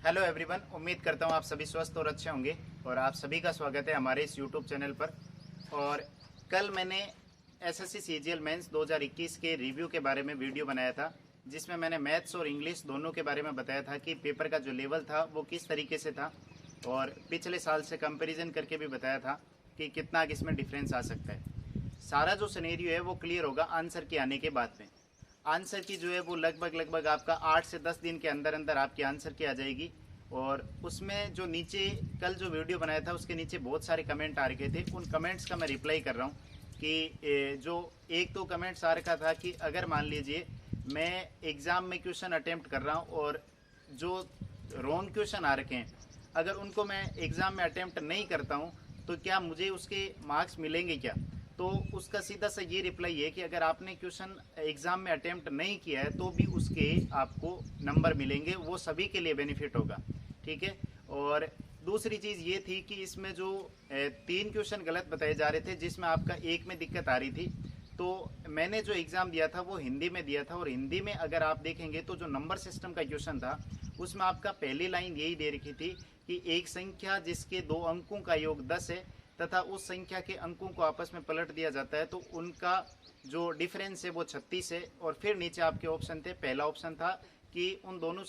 Hello everyone, उम्मीद करता हूँ आप सभी स्वस्थ और अच्छे होंगे। और आप सभी का स्वागत है हमारे इस यूट्यूब चैनल पर। और कल मैंने एसएससी सीजीएल मेंस 2021 के रिव्यू के बारे में वीडियो बनाया था, जिसमें मैंने मैथ्स और इंग्लिश दोनों के बारे में बताया था कि पेपर का जो लेवल था वो किस तरीके से था, और पिछले साल से कंपैरिजन करके भी बताया था कि कितना इसमें डिफरेंस आ सकता है। सारा जो सिनेरियो है वो क्लियर होगा आंसर के आने के बाद में। आंसर की जो है वो लगभग आपका 8 से 10 दिन के अंदर अंदर आपकी आंसर की आ जाएगी। और उसमें जो नीचे कल जो वीडियो बनाया था उसके नीचे बहुत सारे कमेंट आ रखे थे, उन कमेंट्स का मैं रिप्लाई कर रहा हूँ कि जो एक दो कमेंट्स आ रखा था कि अगर मान लीजिए मैं एग्ज़ाम में क्वेश्चन अटेम्प्ट कर रहा हूँ और जो रॉन्ग क्वेश्चन आ रखे हैं अगर उनको मैं एग्ज़ाम में अटेम्प्ट नहीं करता हूँ तो क्या मुझे उसके मार्क्स मिलेंगे क्या। तो उसका सीधा सा ये रिप्लाई है कि अगर आपने क्वेश्चन एग्ज़ाम में अटेम्प्ट नहीं किया है तो भी उसके आपको नंबर मिलेंगे, वो सभी के लिए बेनिफिट होगा। ठीक है। और दूसरी चीज़ ये थी कि इसमें जो 3 क्वेश्चन गलत बताए जा रहे थे जिसमें आपका एक में दिक्कत आ रही थी। तो मैंने जो एग्ज़ाम दिया था वो हिंदी में दिया था, और हिंदी में अगर आप देखेंगे तो जो नंबर सिस्टम का क्वेश्चन था उसमें आपका पहली लाइन यही दे रखी थी कि एक संख्या जिसके 2 अंकों का योग 10 है तथा उस संख्या के अंकों को आपस में पलट दिया जाता है तो उनका जो डिफरेंस है वो 36 है। और फिर नीचे आपके ऑप्शन थे, पहला ऑप्शन था कि उन दोनों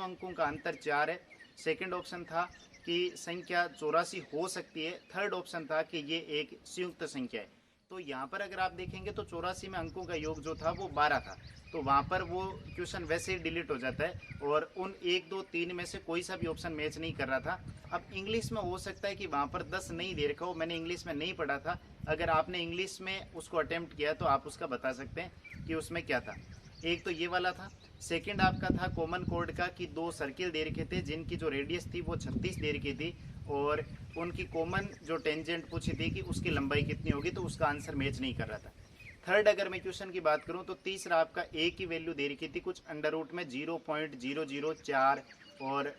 अंकों का अंतर 4 है। सेकंड ऑप्शन था कि संख्या 84 हो सकती है। थर्ड ऑप्शन था कि ये एक संयुक्त संख्या है। तो यहाँ पर अगर आप देखेंगे तो 84 में अंकों का योग जो था वो 12 था, तो वहाँ पर वो क्वेश्चन वैसे ही डिलीट हो जाता है और उन 1 2 3 में से कोई सा भी ऑप्शन मैच नहीं कर रहा था। अब इंग्लिश में हो सकता है कि वहाँ पर 10 नहीं दे रखा हो, मैंने इंग्लिश में नहीं पढ़ा था। अगर आपने इंग्लिश में उसको अटेम्प्ट किया तो आप उसका बता सकते हैं कि उसमें क्या था। एक तो ये वाला था। सेकंड आपका था कॉमन कोड का कि 2 सर्किल दे रखे थे जिनकी जो रेडियस थी वो 36 दे रखी थी, और उनकी कॉमन जो टेंजेंट पूछी थी कि उसकी लंबाई कितनी होगी, तो उसका आंसर मैच नहीं कर रहा था। थर्ड अगर मैं क्वेश्चन की बात करूं तो तीसरा आपका ए की वैल्यू दे रखी थी कुछ अंडर रूट में 0.004, और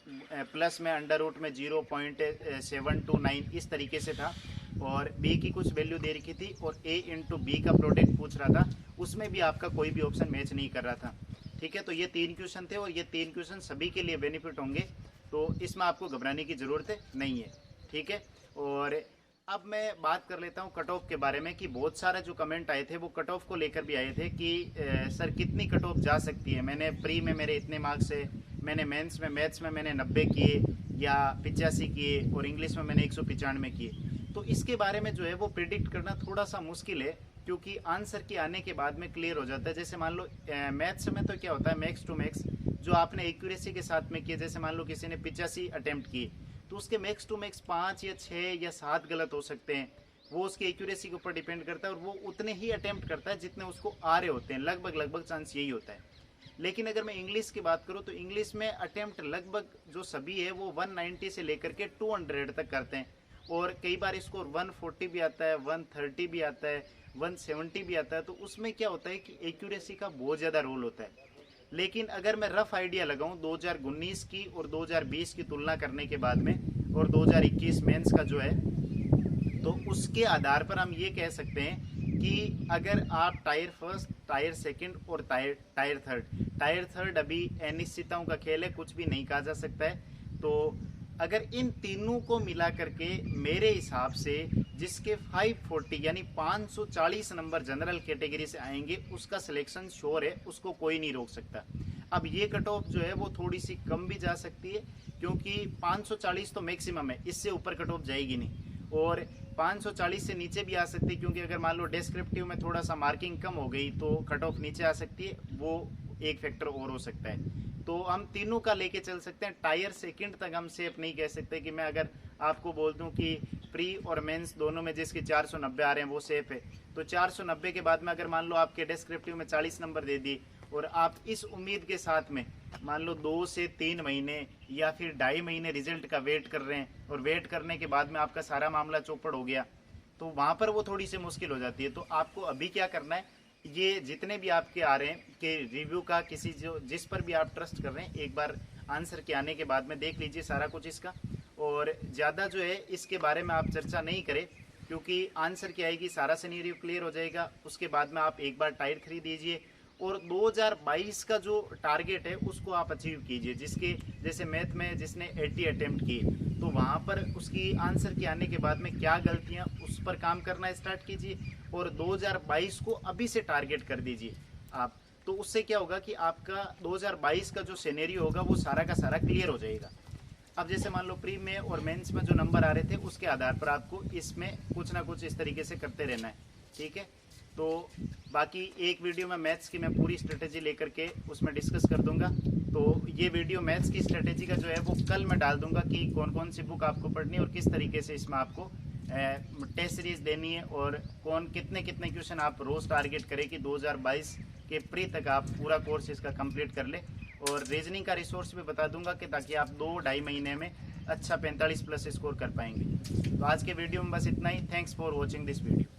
प्लस में अंडर रूट में 0.729 इस तरीके से था। और बी की कुछ वैल्यू दे रखी थी और ए इंटू बी का प्रोडक्ट पूछ रहा था, उसमें भी आपका कोई भी ऑप्शन मैच नहीं कर रहा था। ठीक है। तो ये 3 क्वेश्चन थे और ये 3 क्वेश्चन सभी के लिए बेनिफिट होंगे, तो इसमें आपको घबराने की ज़रूरत नहीं है। ठीक है। और अब मैं बात कर लेता हूँ कट ऑफ के बारे में कि बहुत सारे जो कमेंट आए थे वो कट ऑफ को लेकर भी आए थे कि सर कितनी कट ऑफ जा सकती है। मैंने प्री में मेरे इतने मार्क्स है, मैंने मेंस में मैथ्स में मैंने 90 किए या 85 किए, और इंग्लिश में मैंने 195 किए। तो इसके बारे में जो है वो प्रिडिक्ट करना थोड़ा सा मुश्किल है, क्योंकि आंसर के आने के बाद में क्लियर हो जाता है। जैसे मान लो मैथ्स में तो क्या होता है, मैक्स टू मैक्स जो आपने एक्यूरेसी के साथ में किए, जैसे मान लो किसी ने 85 अटेम्प्ट किए तो उसके मैक्स टू मैक्स 5 या 6 या 7 गलत हो सकते हैं। वो उसकी एक्यूरेसी के ऊपर डिपेंड करता है और वो उतने ही अटेम्प्ट करता है जितने उसको आ रहे होते हैं, लगभग चांस यही होता है। लेकिन अगर मैं इंग्लिश की बात करूँ तो इंग्लिश में अटेम्प्ट लगभग जो सभी है वो 190 से लेकर के 200 तक करते हैं, और कई बार स्कोर 140 भी आता है, 130 भी आता है, 170 भी आता है। तो उसमें क्या होता है कि एक्यूरेसी का बहुत ज़्यादा रोल होता है। लेकिन अगर मैं रफ आइडिया लगाऊं 2019 की और 2020 की तुलना करने के बाद में, और 2021 मेंस का जो है, तो उसके आधार पर हम ये कह सकते हैं कि अगर आप टायर फर्स्ट, टायर सेकंड और टायर थर्ड अभी अनिश्चितताओं का खेल है, कुछ भी नहीं कहा जा सकता है। तो अगर इन तीनों को मिला करके मेरे हिसाब से जिसके 540 यानी 540 नंबर जनरल कैटेगरी से आएंगे उसका सिलेक्शन श्योर है, उसको कोई नहीं रोक सकता। अब ये कट ऑफ जो है वो थोड़ी सी कम भी जा सकती है, क्योंकि 540 तो मैक्सिमम है, इससे ऊपर कट ऑफ जाएगी नहीं। और 540 से नीचे भी आ सकती है, क्योंकि अगर मान लो डिस्क्रिप्टिव में थोड़ा सा मार्किंग कम हो गई तो कट ऑफ नीचे आ सकती है, वो एक फैक्टर और हो सकता है। तो हम तीनों का लेके चल सकते हैं। टायर सेकंड तक हम सेफ नहीं कह सकते कि मैं अगर आपको बोल दूं कि प्री और मेंस दोनों में जिसके 490 आ रहे हैं वो सेफ है, तो 490 के बाद में अगर मान लो आपके डिस्क्रिप्टिव में 40 नंबर दे दिए और आप इस उम्मीद के साथ में मान लो 2 से 3 महीने या फिर 2.5 महीने रिजल्ट का वेट कर रहे हैं, और वेट करने के बाद में आपका सारा मामला चौपड़ हो गया, तो वहाँ पर वो थोड़ी सी मुश्किल हो जाती है। तो आपको अभी क्या करना है, ये जितने भी आपके आ रहे हैं कि रिव्यू का किसी जो जिस पर भी आप ट्रस्ट कर रहे हैं, एक बार आंसर के आने के बाद में देख लीजिए सारा कुछ इसका, और ज़्यादा जो है इसके बारे में आप चर्चा नहीं करें, क्योंकि आंसर की आएगी सारा सिनेरियो क्लियर हो जाएगा। उसके बाद में आप एक बार टायर खरीद लीजिए और 2022 का जो टारगेट है उसको आप अचीव कीजिए। जिसके जैसे मैथ में जिसने 80 अटेम्प्ट किए तो वहाँ पर उसकी आंसर के आने के बाद में क्या गलतियाँ, उस पर काम करना स्टार्ट कीजिए और 2022 को अभी से टारगेट कर दीजिए आप। तो उससे क्या होगा कि आपका 2022 का जो सिनेरियो होगा वो सारा का सारा क्लियर हो जाएगा। अब जैसे मान लो प्री में और मेंस में जो नंबर आ रहे थे उसके आधार पर आपको इसमें कुछ ना कुछ इस तरीके से करते रहना है, ठीक है। तो बाकी एक वीडियो में मैथ्स की मैं पूरी स्ट्रेटेजी लेकर के उसमें डिस्कस कर दूंगा। तो ये वीडियो मैथ्स की स्ट्रेटेजी का जो है वो कल मैं डाल दूंगा कि कौन कौन सी बुक आपको पढ़नी है और किस तरीके से इसमें आपको टेस्ट सीरीज देनी है और कौन कितने कितने क्वेश्चन आप रोज टारगेट करें कि 2022 के प्री तक आप पूरा कोर्स इसका कंप्लीट कर ले। और रीजनिंग का रिसोर्स भी बता दूंगा कि ताकि आप 2-2.5 महीने में अच्छा 45 प्लस स्कोर कर पाएंगे। तो आज के वीडियो में बस इतना ही। Thanks for watching this video.